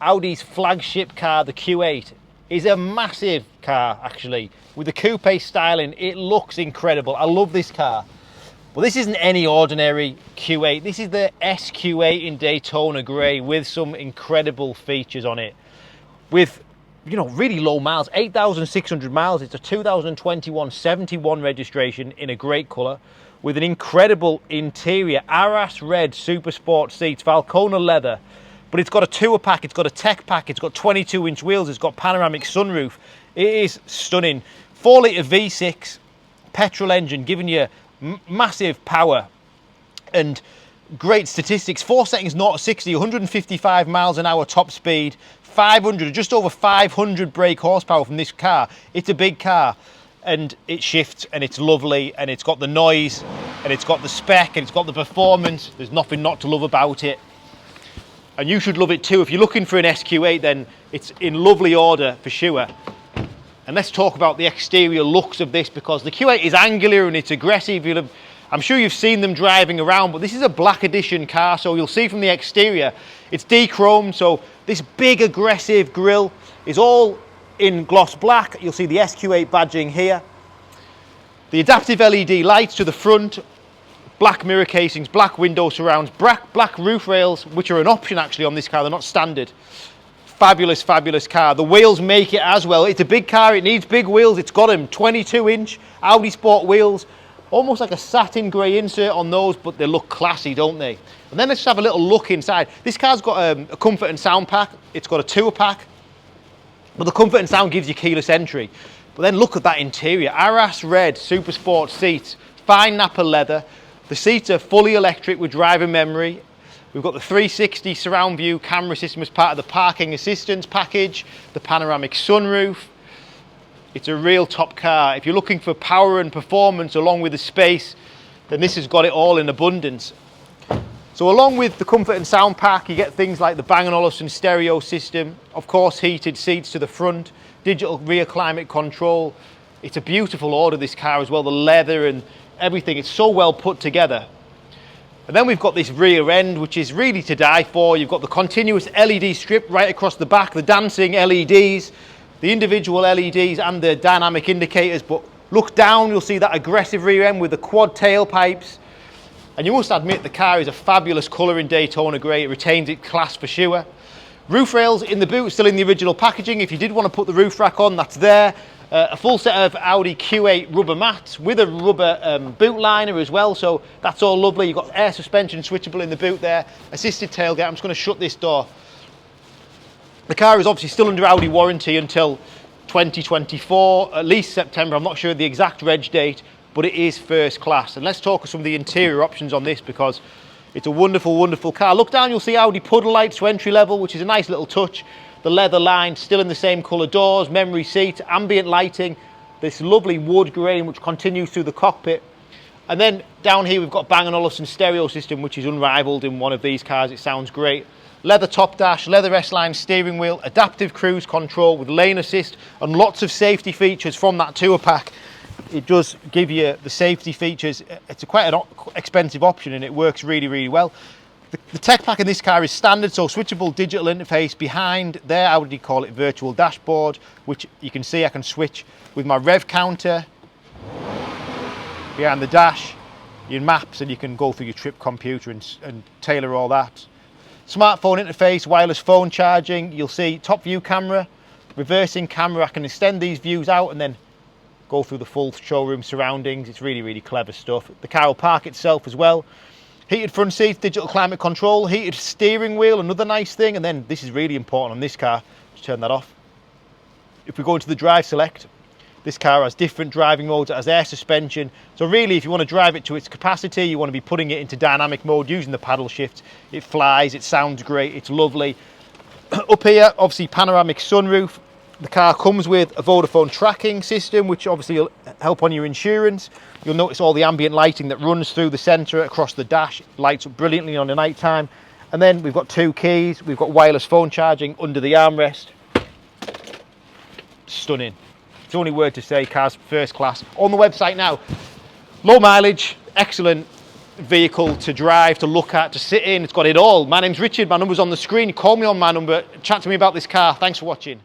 Audi's flagship car, the Q8, is a massive car actually. With the coupe styling, it looks incredible. I love this car. Well, this isn't any ordinary Q8. This is the SQ8 in Daytona Grey with some incredible features on it. With, you know, really low miles, 8,600 miles. It's a 2021 71 registration in a great colour with an incredible interior. Arras red super sport seats, Valcona leather. But it's got a tour pack, it's got a tech pack, it's got 22-inch wheels, it's got panoramic sunroof. It is stunning. 4-litre V6 petrol engine giving you massive power and great statistics. 4 seconds 0 to 60, 155 miles an hour top speed, 500, just over 500 brake horsepower from this car. It's a big car and it shifts and it's lovely and it's got the noise and it's got the spec and it's got the performance. There's nothing not to love about it. And you should love it too. If you're looking for an SQ8, then it's in lovely order for sure. And let's talk about the exterior looks of this, because the Q8 is angular and it's aggressive. I'm sure you've seen them driving around, but this is a black edition car, so you'll see from the exterior, it's de-chromed, so this big aggressive grille is all in gloss black. You'll see the SQ8 badging here. The adaptive LED lights to the front, black mirror casings, black window surrounds, black roof rails, which are an option actually on this car, they're not standard. Fabulous, fabulous car. The wheels make it as well. It's a big car, it needs big wheels. It's got them 22-inch Audi Sport wheels, almost like a satin grey insert on those, but they look classy, don't they? And then let's just have a little look inside. This car's got a comfort and sound pack. It's got a tour pack, but the comfort and sound gives you keyless entry. But then look at that interior. Arras red super sport seats, fine Napa leather. The seats are fully electric with driver memory. We've got the 360 surround view camera system as part of the parking assistance package, the panoramic sunroof. It's a real top car. If you're looking for power and performance along with the space, then this has got it all in abundance. So along with the comfort and sound pack, you get things like the Bang & Olufsen stereo system, of course heated seats to the front, digital rear climate control. It's a beautiful order, this car as well, the leather and everything. It's so well put together. And then we've got this rear end, which is really to die for. You've got the continuous LED strip right across the back, the dancing LEDs, the individual LEDs and the dynamic indicators. But look down, you'll see that aggressive rear end with the quad tailpipes. And you must admit the car is a fabulous colour in Daytona Grey. It retains its class for sure. Roof rails in the boot, still in the original packaging. If you did want to put the roof rack on, that's there. A full set of Audi Q8 rubber mats with a rubber boot liner as well, so that's all lovely. You've got air suspension switchable in the boot there, assisted tailgate. I'm just going to shut this door. The car is obviously still under Audi warranty until 2024, at least September. I'm not sure the exact reg date, but it is first class. And let's talk of some of the interior options on this, because it's a wonderful, wonderful car. Look down, you'll see Audi puddle lights to entry level, which is a nice little touch. The leather line, still in the same colour doors, memory seat, ambient lighting, this lovely wood grain which continues through the cockpit. And then down here we've got Bang & Olufsen stereo system, which is unrivaled in one of these cars. It sounds great. Leather top dash, leather S-line steering wheel, adaptive cruise control with lane assist and lots of safety features from that tour pack. It does give you the safety features. It's quite an expensive option and it works really, really well. The tech pack in this car is standard, so switchable digital interface behind there. I would call it virtual dashboard, which you can see I can switch with my rev counter behind the dash, your maps, and you can go through your trip computer and tailor all that. Smartphone interface, wireless phone charging. You'll see top view camera, reversing camera. I can extend these views out and then go through the full showroom surroundings. It's really, really clever stuff. The car will park itself as well. Heated front seats, digital climate control, heated steering wheel, another nice thing. And then this is really important on this car. Just turn that off. If we go into the drive select, this car has different driving modes. It has air suspension. So really, if you want to drive it to its capacity, you want to be putting it into dynamic mode using the paddle shift. It flies, it sounds great, it's lovely. Up here, obviously panoramic sunroof. The car comes with a Vodafone tracking system, which obviously will help on your insurance. You'll notice all the ambient lighting that runs through the centre across the dash. It lights up brilliantly on the night time. And then we've got 2 keys. We've got wireless phone charging under the armrest. Stunning. It's the only word to say, car's first class. On the website now. Low mileage, excellent vehicle to drive, to look at, to sit in. It's got it all. My name's Richard, my number's on the screen. Call me on my number, chat to me about this car. Thanks for watching.